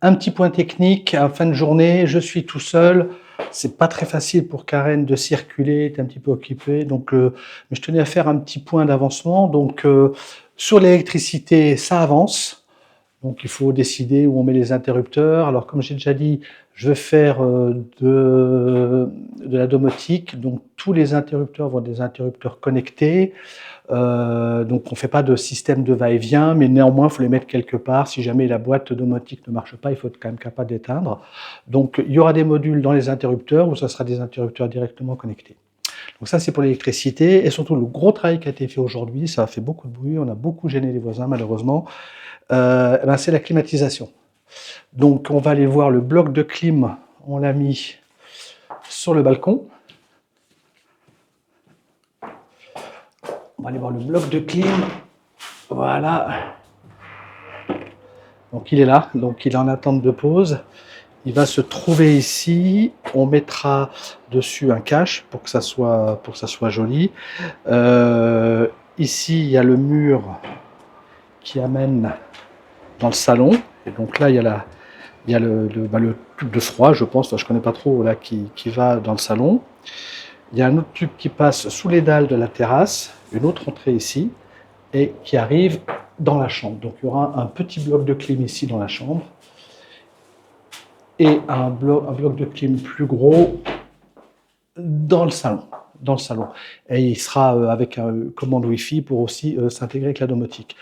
Un petit point technique, à fin de journée, je suis tout seul. C'est pas très facile pour Karen de circuler, elle est un petit peu occupée. Donc, mais je tenais à faire un petit point d'avancement. Donc, sur l'électricité, ça avance. Donc, il faut décider où on met les interrupteurs. Alors, comme j'ai déjà dit, je vais faire de la domotique. Donc, tous les interrupteurs vont être des interrupteurs connectés. Donc, on ne fait pas de système de va-et-vient, mais néanmoins, il faut les mettre quelque part. Si jamais la boîte domotique ne marche pas, il faut être quand même capable d'éteindre. Donc, il y aura des modules dans les interrupteurs ou ça sera des interrupteurs directement connectés. Donc ça, c'est pour l'électricité. Et surtout, le gros travail qui a été fait aujourd'hui, ça a fait beaucoup de bruit, on a beaucoup gêné les voisins, malheureusement, c'est la climatisation. Donc, on va aller voir le bloc de clim, on l'a mis sur le balcon. On va aller voir le bloc de clim. Voilà. Donc il est là, donc il est en attente de pause. Il va se trouver ici. On mettra dessus un cache pour que ça soit joli. Ici, il y a le mur qui amène dans le salon. Et donc là, il y a le tube de froid, je pense, enfin, je ne connais pas trop, là, qui va dans le salon. Il y a un autre tube qui passe sous les dalles de la terrasse, une autre entrée ici, et qui arrive dans la chambre. Donc il y aura un petit bloc de clim ici dans la chambre, et un bloc de clim plus gros dans le salon. Et il sera avec une commande Wi-Fi pour aussi s'intégrer avec la domotique.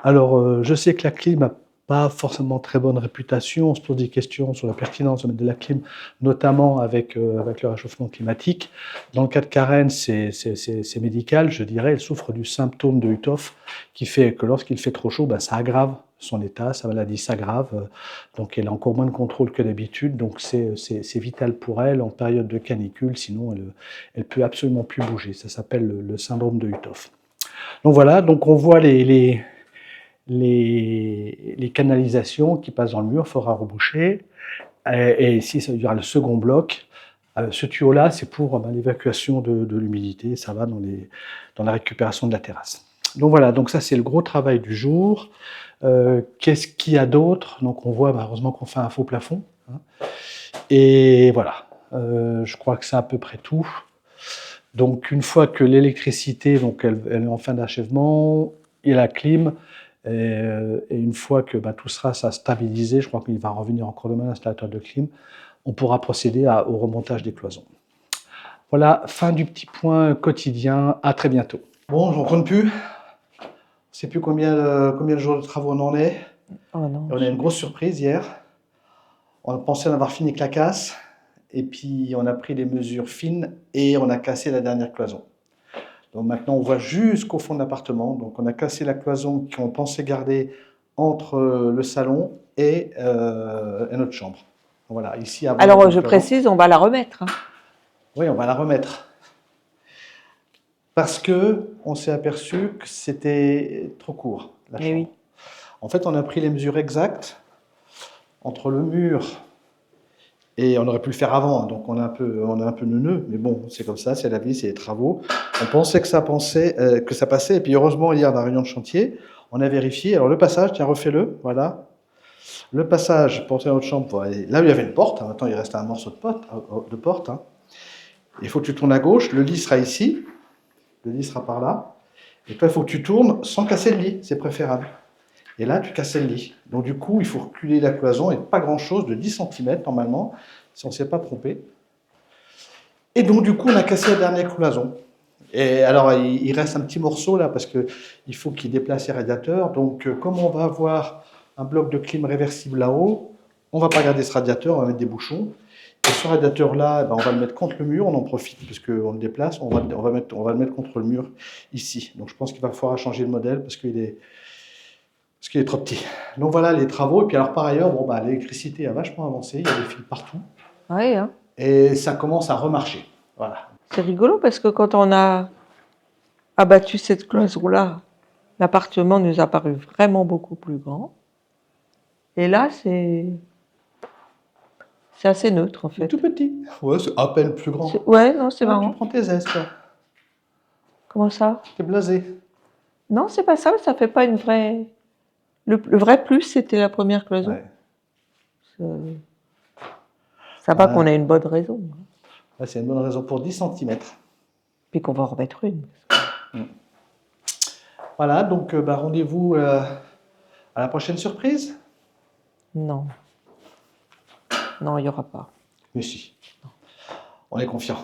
Alors, je sais que la clim n'a pas forcément très bonne réputation. On se pose des questions sur la pertinence de mettre de la clim, notamment avec le réchauffement climatique. Dans le cas de Karen, c'est médical, je dirais. Elle souffre du symptôme de Huthoff qui fait que lorsqu'il fait trop chaud, ça aggrave son état, sa maladie s'aggrave. Donc, elle a encore moins de contrôle que d'habitude. Donc, c'est vital pour elle en période de canicule. Sinon, elle peut absolument plus bouger. Ça s'appelle le syndrome de Huthoff. Donc voilà, donc on voit les canalisations qui passent dans le mur, il faudra reboucher. Et ici, il y aura le second bloc. Ce tuyau-là, c'est pour l'évacuation de l'humidité. Ça va dans la récupération de la terrasse. Donc voilà, donc ça, c'est le gros travail du jour. Qu'est-ce qu'il y a d'autre? Donc on voit, heureusement qu'on fait un faux plafond. Hein. Et voilà, je crois que c'est à peu près tout. Donc une fois que l'électricité, donc elle est en fin d'achèvement, et la clim, et une fois que tout sera stabilisé, je crois qu'il va revenir encore demain l'installateur de clim, on pourra procéder au remontage des cloisons. Voilà, fin du petit point quotidien, à très bientôt. Bon, j'en compte plus, je ne sais plus combien de jours de travaux on en est. Oh non. On a une grosse surprise hier, on pensait en avoir fini avec la casse, et puis on a pris les mesures fines et on a cassé la dernière cloison. Donc maintenant, on voit jusqu'au fond de l'appartement. Donc on a cassé la cloison qu'on pensait garder entre le salon et notre chambre. Voilà, ici avant. Alors je précise, on va la remettre. Hein. Oui, on va la remettre. Parce que on s'est aperçu que c'était trop court, la chambre. Oui. En fait, on a pris les mesures exactes entre le mur et on aurait pu le faire avant, donc on est un peu neuneux, mais bon, c'est comme ça, c'est la vie, c'est les travaux. On pensait que ça passait, et puis heureusement, hier, dans la réunion de chantier, on a vérifié. Alors le passage, tiens, refais-le, voilà. Le passage pour entrer dans notre chambre, là où il y avait une porte, maintenant il reste un morceau de porte. Hein. Il faut que tu tournes à gauche, le lit sera ici, le lit sera par là, et toi, il faut que tu tournes sans casser le lit, c'est préférable. Et là, tu cassais le lit. Donc du coup, il faut reculer la cloison, et pas grand-chose, de 10 cm normalement, si on ne s'est pas trompé. Et donc du coup, on a cassé la dernière cloison. Et alors, il reste un petit morceau là, parce qu'il faut qu'il déplace les radiateurs. Donc, comme on va avoir un bloc de clim réversible là-haut, on ne va pas garder ce radiateur, on va mettre des bouchons. Et ce radiateur-là, on va le mettre contre le mur, on en profite puisqu'on le déplace, on va le mettre contre le mur ici. Donc je pense qu'il va falloir changer le modèle parce qu'il est trop petit. Donc voilà les travaux. Et puis alors par ailleurs, l'électricité a vachement avancé, il y a des fils partout. Oui, hein. Et ça commence à remarcher. Voilà. C'est rigolo parce que quand on a abattu cette cloison-là, l'appartement nous a paru vraiment beaucoup plus grand. Et là, c'est assez neutre en fait. C'est tout petit. Ouais, c'est à peine plus grand. Ouais, non, c'est marrant. Tu prends tes aises, toi. Comment ça? T'es blasé. Non, c'est pas ça, ça fait pas une vraie... Le vrai plus, c'était la première cloison. Ouais. Ça va qu'on a une bonne raison. Là, c'est une bonne raison pour 10 cm. Puis qu'on va en remettre une. Voilà, donc rendez-vous à la prochaine surprise. Non. Non, il n'y aura pas. Mais si, on est confiant.